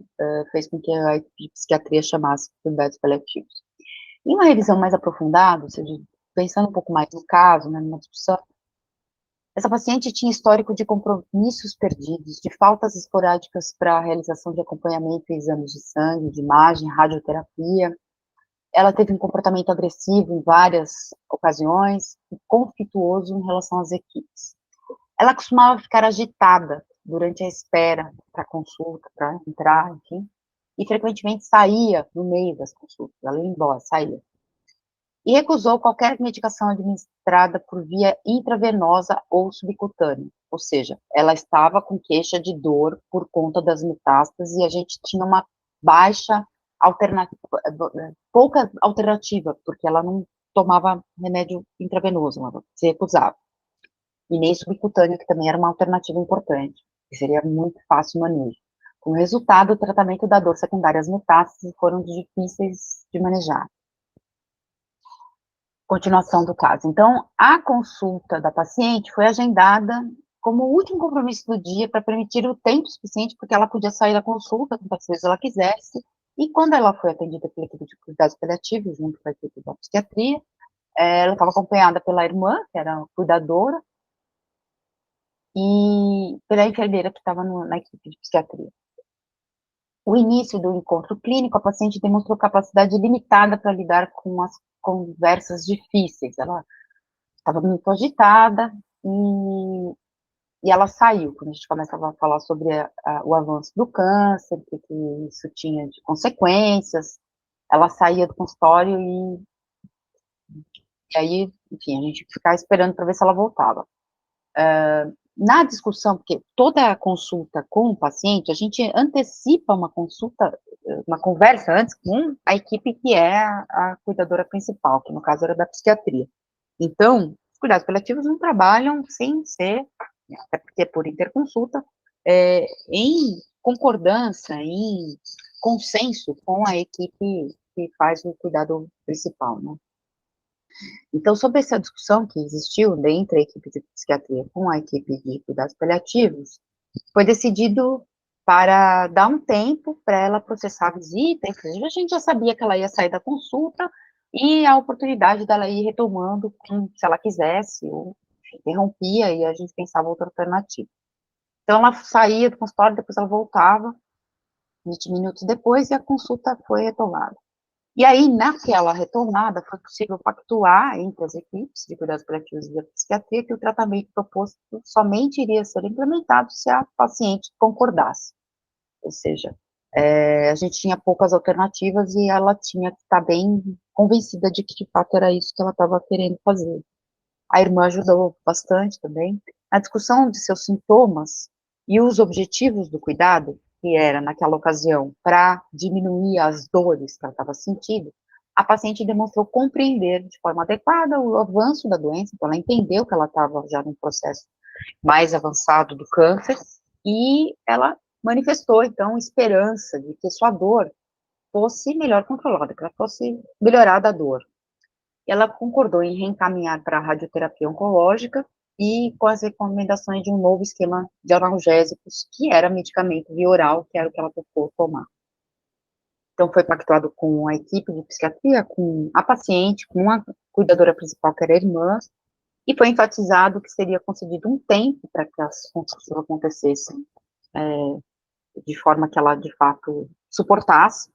fez com que a psiquiatria chamasse cuidados paliativos. Em uma revisão mais aprofundada, ou seja, pensando um pouco mais no caso, né, numa discussão, essa paciente tinha histórico de compromissos perdidos, de faltas esporádicas para a realização de acompanhamento e exames de sangue, de imagem, radioterapia. Ela teve um comportamento agressivo em várias ocasiões e conflituoso em relação às equipes. Ela costumava ficar agitada durante a espera para consulta, para entrar, enfim, e frequentemente saía no meio das consultas, ela ia embora, saía. E recusou qualquer medicação administrada por via intravenosa ou subcutânea, ou seja, ela estava com queixa de dor por conta das metástases e a gente tinha uma baixa alternativa, pouca alternativa, porque ela não tomava remédio intravenoso, ela se recusava. E nem subcutâneo, que também era uma alternativa importante, que seria muito fácil o manejo. Com resultado, o tratamento da dor secundária às metástases foram difíceis de manejar. Continuação do caso. Então, a consulta da paciente foi agendada como o último compromisso do dia para permitir o tempo suficiente, porque ela podia sair da consulta quantas vezes ela quisesse, e quando ela foi atendida pela equipe de cuidados paliativos, junto com a equipe da psiquiatria, ela estava acompanhada pela irmã, que era a cuidadora, e pela enfermeira que estava na equipe de psiquiatria. O início do encontro clínico, a paciente demonstrou capacidade limitada para lidar com as conversas difíceis. Ela estava muito agitada e ela saiu, quando a gente começava a falar sobre o avanço do câncer, o que isso tinha de consequências, ela saía do consultório e aí, enfim, a gente ficava esperando para ver se ela voltava. Na discussão, porque toda a consulta com o paciente, a gente antecipa uma consulta, uma conversa antes com a equipe que é a cuidadora principal, que no caso era da psiquiatria. Então, os cuidados paliativos não trabalham sem ser, até porque é por interconsulta, em concordância, em consenso com a equipe que faz o cuidado principal, né? Então, sobre essa discussão que existiu entre a equipe de psiquiatria com a equipe de cuidados paliativos, foi decidido para dar um tempo para ela processar a visita, inclusive a gente já sabia que ela ia sair da consulta e a oportunidade dela ir retomando, se ela quisesse, ou interrompia e a gente pensava outra alternativa. Então, ela saía do consultório, depois ela voltava, 20 minutos depois, e a consulta foi retomada. E aí, naquela retomada, foi possível pactuar entre as equipes de cuidados paliativos e da psiquiatria que o tratamento proposto somente iria ser implementado se a paciente concordasse. Ou seja, a gente tinha poucas alternativas e ela tinha que estar bem convencida de que, de fato, era isso que ela estava querendo fazer. A irmã ajudou bastante também. Na discussão de seus sintomas e os objetivos do cuidado, que era, naquela ocasião, para diminuir as dores que ela estava sentindo, a paciente demonstrou compreender de forma adequada o avanço da doença, então ela entendeu que ela estava já num processo mais avançado do câncer, e ela manifestou, então, esperança de que sua dor fosse melhor controlada, que ela fosse melhorar da dor. Ela concordou em reencaminhar para a radioterapia oncológica e com as recomendações de um novo esquema de analgésicos, que era medicamento via oral, que era o que ela procurou tomar. Então, foi pactuado com a equipe de psiquiatria, com a paciente, com a cuidadora principal, que era a irmã, e foi enfatizado que seria concedido um tempo para que as consultas acontecessem de forma que ela, de fato, suportasse,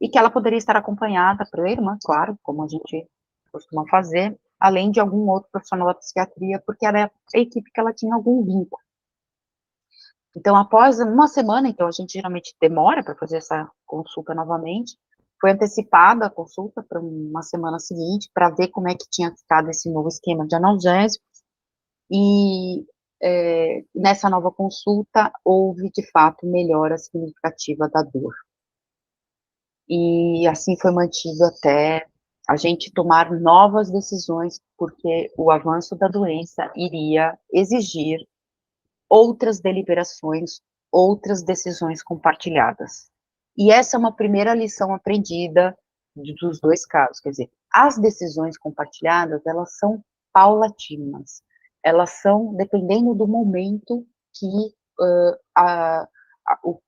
e que ela poderia estar acompanhada pela irmã, claro, como a gente costuma fazer, além de algum outro profissional da psiquiatria, porque era a equipe que ela tinha algum vínculo. Então, após uma semana, então a gente geralmente demora para fazer essa consulta novamente, foi antecipada a consulta para uma semana seguinte, para ver como é que tinha ficado esse novo esquema de analgésicos, e nessa nova consulta houve, de fato, melhora significativa da dor. E assim foi mantido até a gente tomar novas decisões, porque o avanço da doença iria exigir outras deliberações, outras decisões compartilhadas. E essa é uma primeira lição aprendida dos dois casos, quer dizer, as decisões compartilhadas, elas são paulatinas, elas são, dependendo do momento, que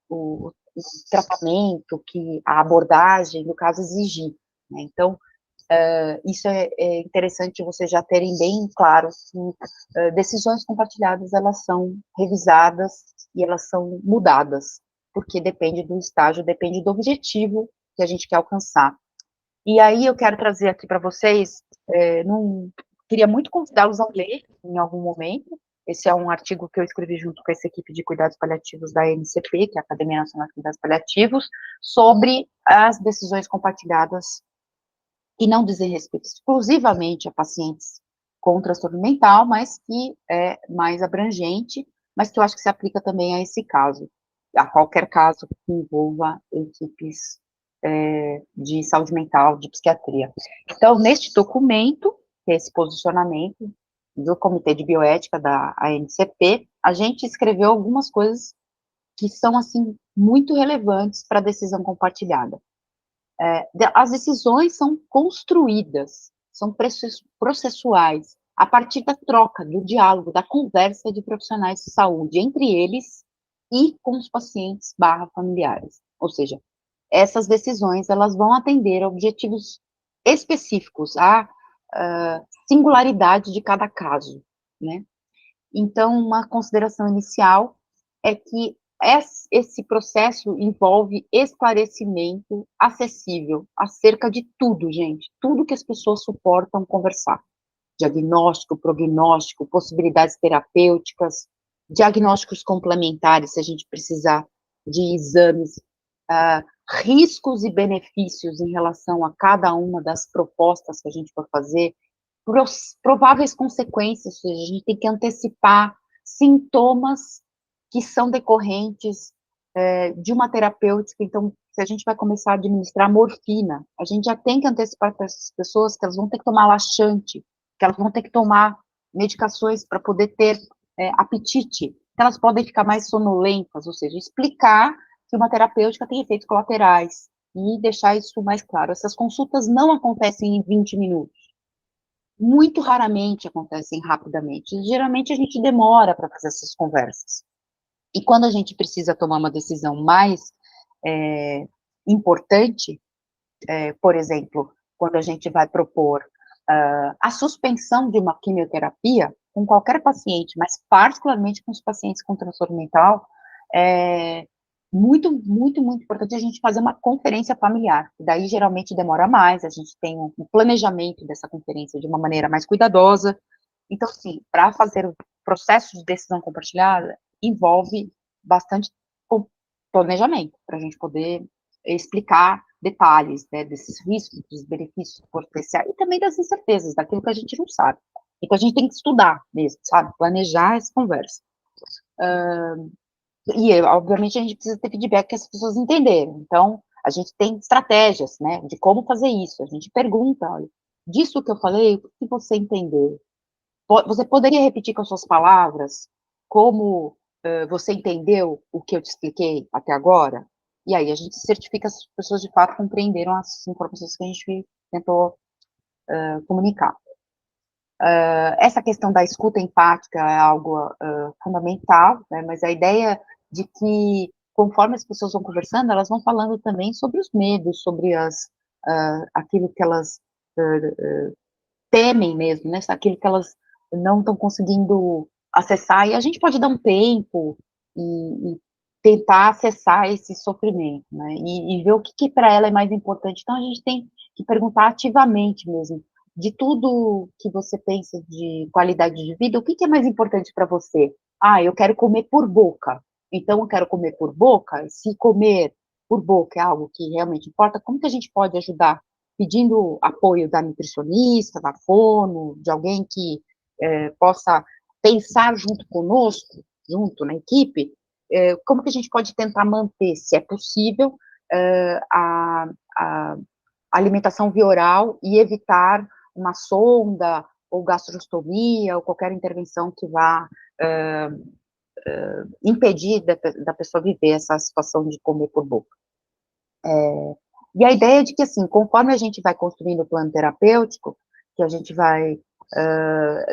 o tratamento, que a abordagem, no caso, exigir, né? Então, isso é interessante vocês já terem bem claro que decisões compartilhadas, elas são revisadas e elas são mudadas, porque depende do estágio, depende do objetivo que a gente quer alcançar. E aí eu quero trazer aqui para vocês, queria muito convidá-los a ler em algum momento. Esse é um artigo que eu escrevi junto com essa equipe de cuidados paliativos da ANCP, que é a Academia Nacional de Cuidados Paliativos, sobre as decisões compartilhadas que não dizem respeito exclusivamente a pacientes com transtorno mental, mas que é mais abrangente, mas que eu acho que se aplica também a esse caso, a qualquer caso que envolva equipes de saúde mental, de psiquiatria. Então, neste documento, que é esse posicionamento do Comitê de Bioética da ANCP, a gente escreveu algumas coisas que são, assim, muito relevantes para a decisão compartilhada. As decisões são construídas, são processuais, a partir da troca, do diálogo, da conversa de profissionais de saúde, entre eles e com os pacientes / familiares. Ou seja, essas decisões, elas vão atender a objetivos específicos, à singularidade de cada caso, né? Então, uma consideração inicial é que esse processo envolve esclarecimento acessível acerca de tudo, gente, tudo que as pessoas suportam conversar. Diagnóstico, prognóstico, possibilidades terapêuticas, diagnósticos complementares, se a gente precisar de exames, riscos e benefícios em relação a cada uma das propostas que a gente for fazer, prováveis consequências, ou seja, a gente tem que antecipar sintomas que são decorrentes de uma terapêutica. Então, se a gente vai começar a administrar morfina, a gente já tem que antecipar para essas pessoas que elas vão ter que tomar laxante, que elas vão ter que tomar medicações para poder ter apetite, que elas podem ficar mais sonolentas, ou seja, explicar que uma terapêutica tem efeitos colaterais e deixar isso mais claro. Essas consultas não acontecem em 20 minutos. Muito raramente acontecem rapidamente. Geralmente a gente demora para fazer essas conversas. E quando a gente precisa tomar uma decisão mais importante, por exemplo, quando a gente vai propor a suspensão de uma quimioterapia com qualquer paciente, mas particularmente com os pacientes com transtorno mental, muito, muito, muito importante a gente fazer uma conferência familiar. Daí, geralmente, demora mais, a gente tem um planejamento dessa conferência de uma maneira mais cuidadosa. Então, sim, para fazer o processo de decisão compartilhada, envolve bastante planejamento, para a gente poder explicar detalhes, né, desses riscos, dos benefícios potenciais, e também das incertezas, daquilo que a gente não sabe. Então, a gente tem que estudar mesmo, sabe? Planejar essa conversa. E, obviamente, a gente precisa ter feedback que as pessoas entenderam. Então, a gente tem estratégias, né, de como fazer isso. A gente pergunta, olha, disso que eu falei, o que você entendeu? Você poderia repetir com as suas palavras como você entendeu o que eu te expliquei até agora? E aí a gente certifica se as pessoas de fato compreenderam as informações que a gente tentou comunicar. Essa questão da escuta empática é algo fundamental, né, mas a ideia de que, conforme as pessoas vão conversando, elas vão falando também sobre os medos, sobre aquilo que elas temem mesmo, né, aquilo que elas não estão conseguindo acessar, e a gente pode dar um tempo e tentar acessar esse sofrimento, né, e ver o que para ela é mais importante. Então, a gente tem que perguntar ativamente mesmo, de tudo que você pensa de qualidade de vida, o que é mais importante para você? Ah, eu quero comer por boca, então eu quero comer por boca, e se comer por boca é algo que realmente importa, como que a gente pode ajudar? Pedindo apoio da nutricionista, da fono, de alguém que possa pensar junto conosco, junto na equipe, como que a gente pode tentar manter, se é possível, a alimentação via oral e evitar uma sonda ou gastrostomia ou qualquer intervenção que vá impedir da pessoa viver essa situação de comer por boca. E a ideia é de que, assim, conforme a gente vai construindo o plano terapêutico, que a gente vai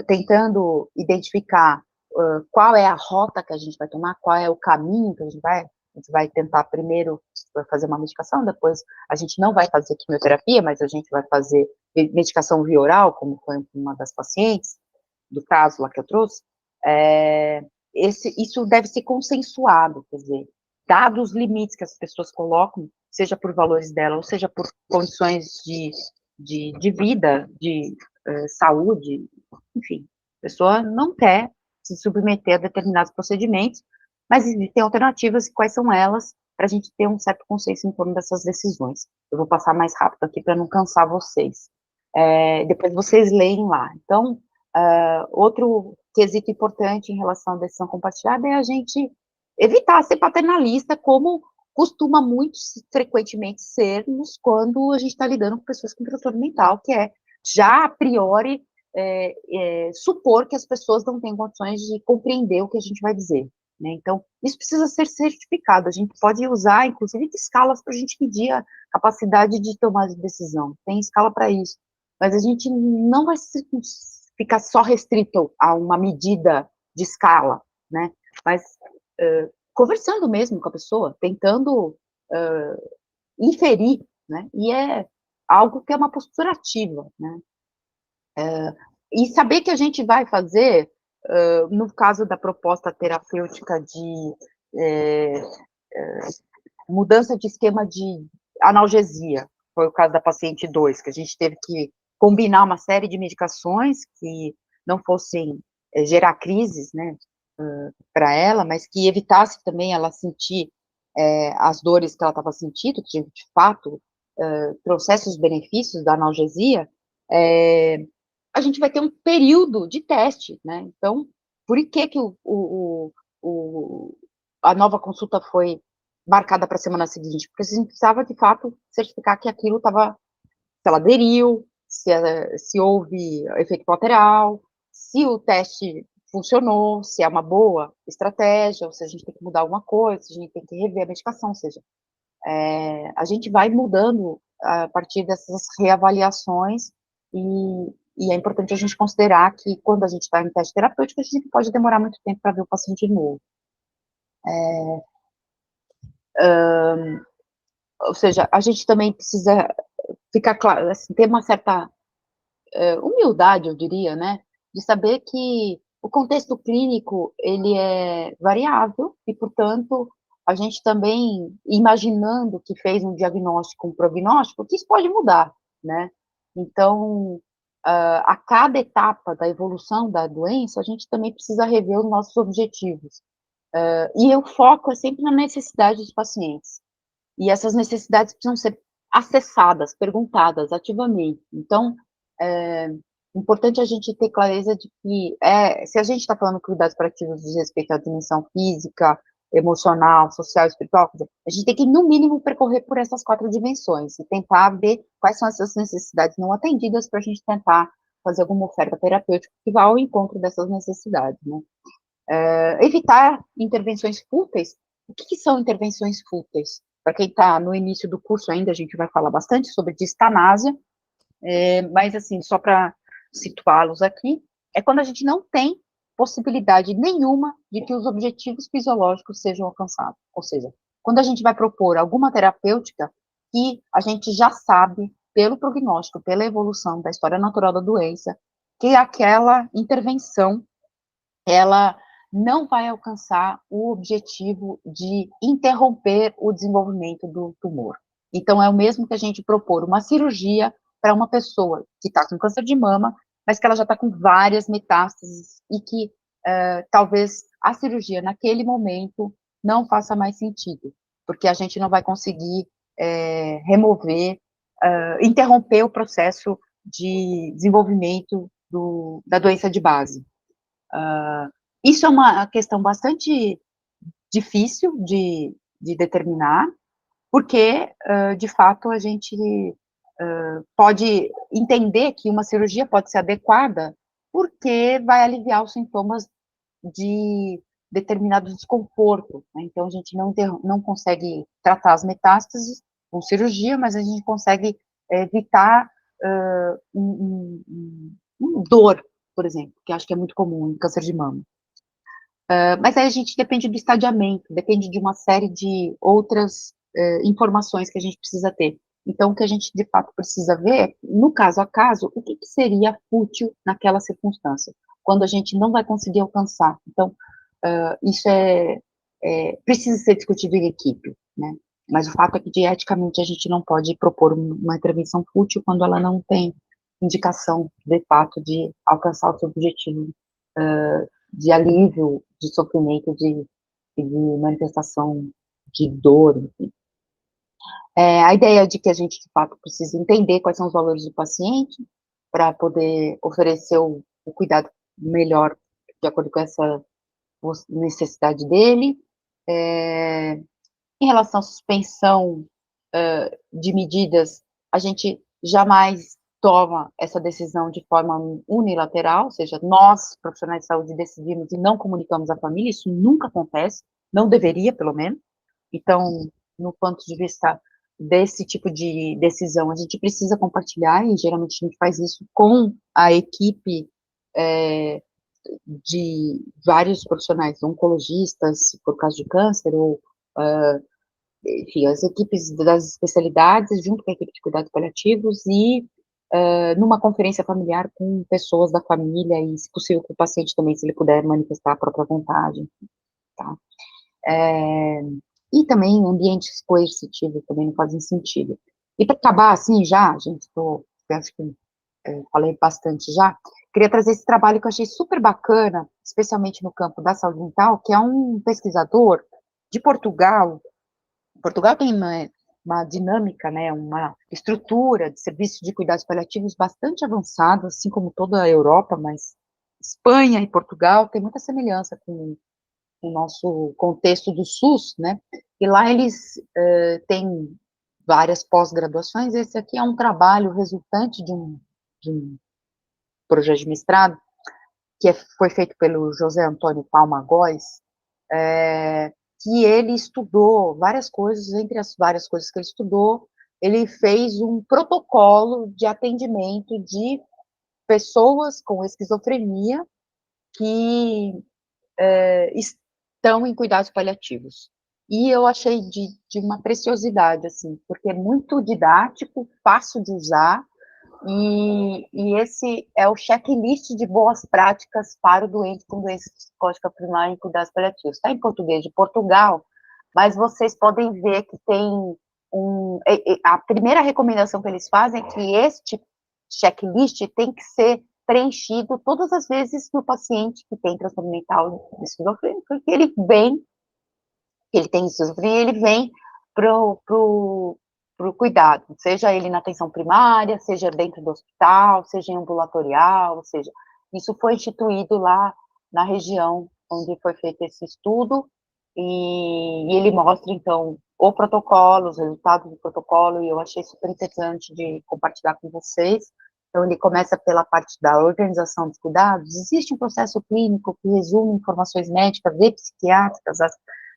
tentando identificar qual é a rota que a gente vai tomar, qual é o caminho que a gente vai tentar primeiro fazer uma medicação, depois a gente não vai fazer quimioterapia, mas a gente vai fazer medicação via oral, como foi uma das pacientes, do caso lá que eu trouxe, isso deve ser consensuado, quer dizer, dados os limites que as pessoas colocam, seja por valores dela, ou seja por condições de vida, de saúde, enfim, a pessoa não quer se submeter a determinados procedimentos, mas existem alternativas, e quais são elas, para a gente ter um certo consenso em torno dessas decisões. Eu vou passar mais rápido aqui para não cansar vocês. Depois vocês leem lá. Então, outro quesito importante em relação à decisão compartilhada é a gente evitar ser paternalista, como costuma muito frequentemente sermos quando a gente está lidando com pessoas com transtorno mental, que é já a priori supor que as pessoas não têm condições de compreender o que a gente vai dizer, né? Então, isso precisa ser certificado. A gente pode usar, inclusive, de escalas para a gente medir a capacidade de tomar de decisão. Tem escala para isso. Mas a gente não vai ficar só restrito a uma medida de escala, né? Mas conversando mesmo com a pessoa, tentando inferir, né? E é algo que é uma postura ativa, né? E saber que a gente vai fazer, no caso da proposta terapêutica de mudança de esquema de analgesia, foi o caso da paciente 2, que a gente teve que combinar uma série de medicações que não fossem gerar crises, né, para ela, mas que evitasse também ela sentir as dores que ela estava sentindo, que de fato trouxesse os benefícios da analgesia, a gente vai ter um período de teste, né? Então, por que a nova consulta foi marcada para a semana seguinte? Porque a gente precisava, de fato, certificar que aquilo estava, se ela aderiu, se houve efeito colateral, se o teste funcionou, se é uma boa estratégia, ou se a gente tem que mudar alguma coisa, se a gente tem que rever a medicação, ou seja, a gente vai mudando a partir dessas reavaliações e é importante a gente considerar que quando a gente está em teste terapêutico, a gente pode demorar muito tempo para ver o paciente de novo. Ou seja, a gente também precisa ficar claro, assim, ter uma certa humildade, eu diria, né, de saber que o contexto clínico, ele é variável e, portanto, a gente também, imaginando que fez um diagnóstico, um prognóstico, que isso pode mudar, né? Então, a cada etapa da evolução da doença, a gente também precisa rever os nossos objetivos. E o foco é sempre na necessidade dos pacientes. E essas necessidades precisam ser acessadas, perguntadas ativamente. Então, é importante a gente ter clareza de que, se a gente está falando cuidados paliativos de respeito à dimensão física, emocional, social, espiritual, a gente tem que, no mínimo, percorrer por essas 4 dimensões e tentar ver quais são essas necessidades não atendidas para a gente tentar fazer alguma oferta terapêutica que vá ao encontro dessas necessidades, né? Evitar intervenções fúteis. O que são intervenções fúteis? Para quem está no início do curso ainda, a gente vai falar bastante sobre distanásia, mas, assim, só para situá-los aqui, é quando a gente não tem possibilidade nenhuma de que os objetivos fisiológicos sejam alcançados. Ou seja, quando a gente vai propor alguma terapêutica que a gente já sabe, pelo prognóstico, pela evolução da história natural da doença, que aquela intervenção, ela não vai alcançar o objetivo de interromper o desenvolvimento do tumor. Então, é o mesmo que a gente propor uma cirurgia para uma pessoa que está com câncer de mama, mas que ela já está com várias metástases e que talvez a cirurgia naquele momento não faça mais sentido, porque a gente não vai conseguir remover, interromper o processo de desenvolvimento da doença de base. Isso é uma questão bastante difícil de determinar, porque, de fato, a gente pode entender que uma cirurgia pode ser adequada, porque vai aliviar os sintomas de determinado desconforto, né? Então, a gente não consegue tratar as metástases com cirurgia, mas a gente consegue evitar dor, por exemplo, que acho que é muito comum em câncer de mama. Mas aí a gente depende do estadiamento, depende de uma série de outras informações que a gente precisa ter. Então, o que a gente de fato precisa ver é, no caso a caso, o que seria útil naquela circunstância, quando a gente não vai conseguir alcançar. Então, isso precisa ser discutido em equipe, né? Mas o fato é que, eticamente, a gente não pode propor uma intervenção fútil quando ela não tem indicação, de fato, de alcançar o seu objetivo de alívio, de sofrimento, de manifestação de dor, enfim. A ideia de que a gente, de fato, precisa entender quais são os valores do paciente para poder oferecer o cuidado melhor de acordo com essa necessidade dele. Em relação à suspensão de medidas, a gente jamais toma essa decisão de forma unilateral, ou seja, nós, profissionais de saúde, decidimos e não comunicamos à família, isso nunca acontece, não deveria, pelo menos. Então, no ponto de vista desse tipo de decisão, a gente precisa compartilhar, e geralmente a gente faz isso com a equipe de vários profissionais, oncologistas, por causa de câncer, ou enfim, as equipes das especialidades, junto com a equipe de cuidados paliativos, e numa conferência familiar com pessoas da família, e, se possível, com o paciente também, se ele puder manifestar a própria vontade, tá? E também ambientes coercitivos também não fazem sentido. E para acabar, assim, já, gente, eu acho que falei bastante já, queria trazer esse trabalho que eu achei super bacana, especialmente no campo da saúde mental, que é um pesquisador de Portugal. Portugal tem uma dinâmica, né, uma estrutura de serviços de cuidados paliativos bastante avançada, assim como toda a Europa, mas Espanha e Portugal têm muita semelhança com o nosso contexto do SUS, né, e lá eles têm várias pós-graduações. Esse aqui é um trabalho resultante de um projeto de mestrado, que foi feito pelo José Antônio Palma Góes, que ele estudou várias coisas, entre as várias coisas que ele estudou, ele fez um protocolo de atendimento de pessoas com esquizofrenia que estão em cuidados paliativos. E eu achei de uma preciosidade, assim, porque é muito didático, fácil de usar, e esse é o checklist de boas práticas para o doente com doença psicótica primária em cuidados paliativos. Está em português de Portugal, mas vocês podem ver que tem a primeira recomendação que eles fazem é que este checklist tem que ser preenchido todas as vezes que o paciente que tem transtorno mental esquizofrênico, porque ele tem esquizofrenia, ele vem pro cuidado, seja ele na atenção primária, seja dentro do hospital, seja em ambulatorial, ou seja, isso foi instituído lá na região onde foi feito esse estudo, e ele mostra, então, o protocolo, os resultados do protocolo, e eu achei super interessante de compartilhar com vocês. Então, ele começa pela parte da organização dos cuidados. Existe um processo clínico que resume informações médicas e psiquiátricas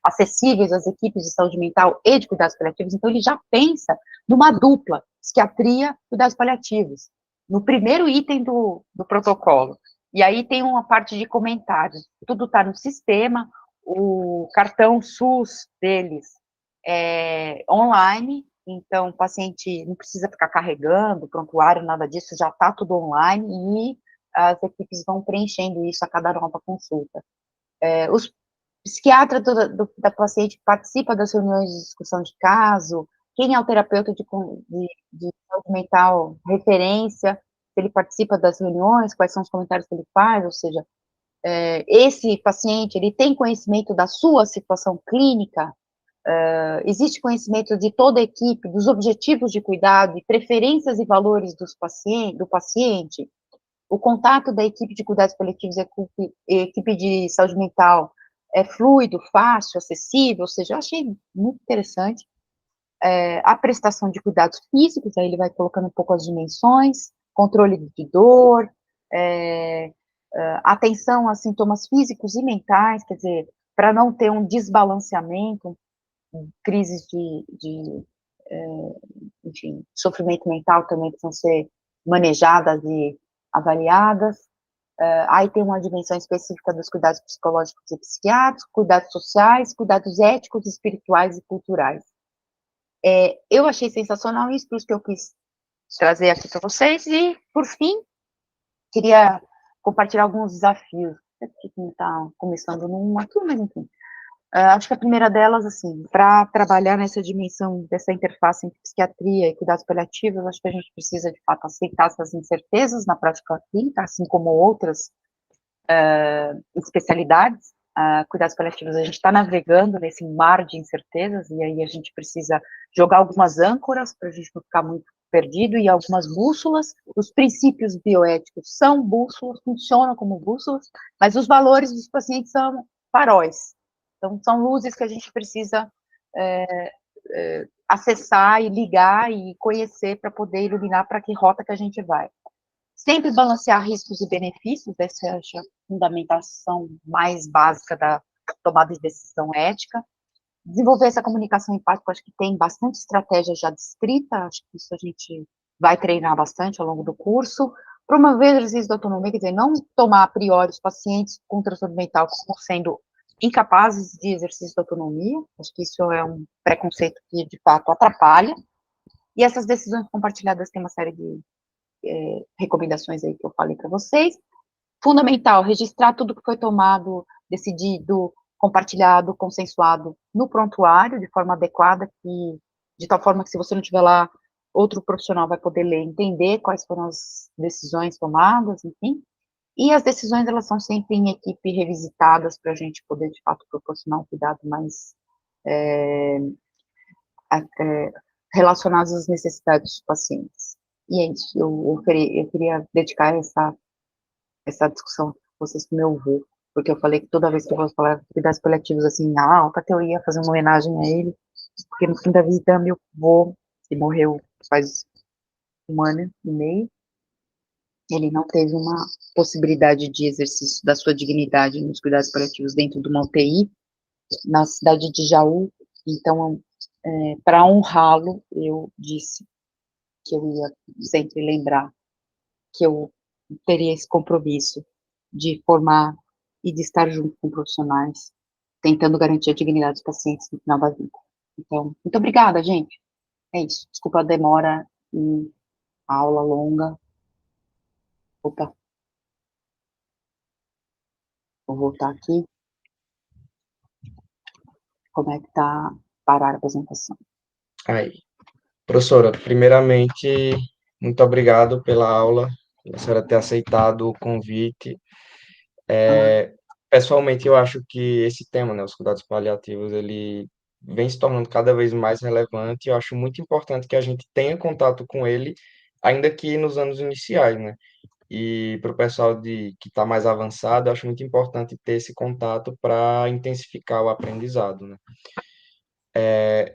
acessíveis às equipes de saúde mental e de cuidados paliativos. Então, ele já pensa numa dupla, psiquiatria, cuidados paliativos, no primeiro item do protocolo. E aí tem uma parte de comentários, tudo está no sistema, o cartão SUS deles é online, então o paciente não precisa ficar carregando prontuário, nada disso, já está tudo online, e as equipes vão preenchendo isso a cada nova consulta. Os psiquiatra da paciente participa das reuniões de discussão de caso, quem é o terapeuta de saúde mental referência, se ele participa das reuniões, quais são os comentários que ele faz, ou seja, esse paciente, ele tem conhecimento da sua situação clínica, existe conhecimento de toda a equipe, dos objetivos de cuidado e preferências e valores do paciente, o contato da equipe de cuidados paliativos e equipe de saúde mental é fluido, fácil, acessível, ou seja, eu achei muito interessante. A prestação de cuidados físicos, aí ele vai colocando um pouco as dimensões, controle de dor, atenção a sintomas físicos e mentais, quer dizer, para não ter um desbalanceamento, crises enfim, sofrimento mental também precisam ser manejadas e avaliadas. Aí tem uma dimensão específica dos cuidados psicológicos e psiquiátricos, cuidados sociais, cuidados éticos, espirituais e culturais. Eu achei sensacional isso, por isso que eu quis trazer aqui para vocês. E, por fim, queria compartilhar alguns desafios. Aqui está começando num aqui, mas enfim. Acho que a primeira delas, assim, para trabalhar nessa dimensão dessa interface entre psiquiatria e cuidados paliativos, acho que a gente precisa, de fato, aceitar essas incertezas na prática clínica, assim como outras especialidades. Cuidados paliativos, a gente está navegando nesse mar de incertezas, e aí a gente precisa jogar algumas âncoras para a gente não ficar muito perdido, e algumas bússolas. Os princípios bioéticos são bússolas, funcionam como bússolas, mas os valores dos pacientes são faróis. Então, são luzes que a gente precisa acessar e ligar e conhecer para poder iluminar para que rota que a gente vai. Sempre balancear riscos e benefícios, essa é a fundamentação mais básica da tomada de decisão ética. Desenvolver essa comunicação empática, acho que tem bastante estratégia já descrita, acho que isso a gente vai treinar bastante ao longo do curso. Promover exercício de autonomia, quer dizer, não tomar a priori os pacientes com transtorno mental como sendo incapazes de exercício de autonomia, acho que isso é um preconceito que, de fato, atrapalha. E essas decisões compartilhadas têm uma série de recomendações aí que eu falei para vocês. Fundamental, registrar tudo que foi tomado, decidido, compartilhado, consensuado no prontuário, de forma adequada, de tal forma que se você não estiver lá, outro profissional vai poder ler, entender quais foram as decisões tomadas, enfim. E as decisões, elas são sempre em equipe revisitadas para a gente poder, de fato, proporcionar um cuidado mais relacionado às necessidades dos pacientes. E é isso, eu queria dedicar essa discussão com vocês que me ouviram, porque eu falei que toda vez que eu vou falar de cuidados paliativos, assim, na alta teoria, fazer uma homenagem a ele, porque no fim da vida, meu avô, que morreu faz 1 ano e meio, ele não teve uma possibilidade de exercício da sua dignidade nos cuidados paliativos dentro de uma UTI, na cidade de Jaú. Então, para honrá-lo, eu disse que eu ia sempre lembrar que eu teria esse compromisso de formar e de estar junto com profissionais, tentando garantir a dignidade dos pacientes no final da vida. Então, muito obrigada, gente. É isso. Desculpa a demora e a aula longa. Opa, vou voltar aqui. Como é que tá parar a apresentação? Aí. Professora, primeiramente, muito obrigado pela aula, a senhora ter aceitado o convite. Ah, Pessoalmente, eu acho que esse tema, né, os cuidados paliativos, ele vem se tornando cada vez mais relevante. Eu acho muito importante que a gente tenha contato com ele, ainda que nos anos iniciais, né? E para o pessoal que está mais avançado, eu acho muito importante ter esse contato para intensificar o aprendizado, né?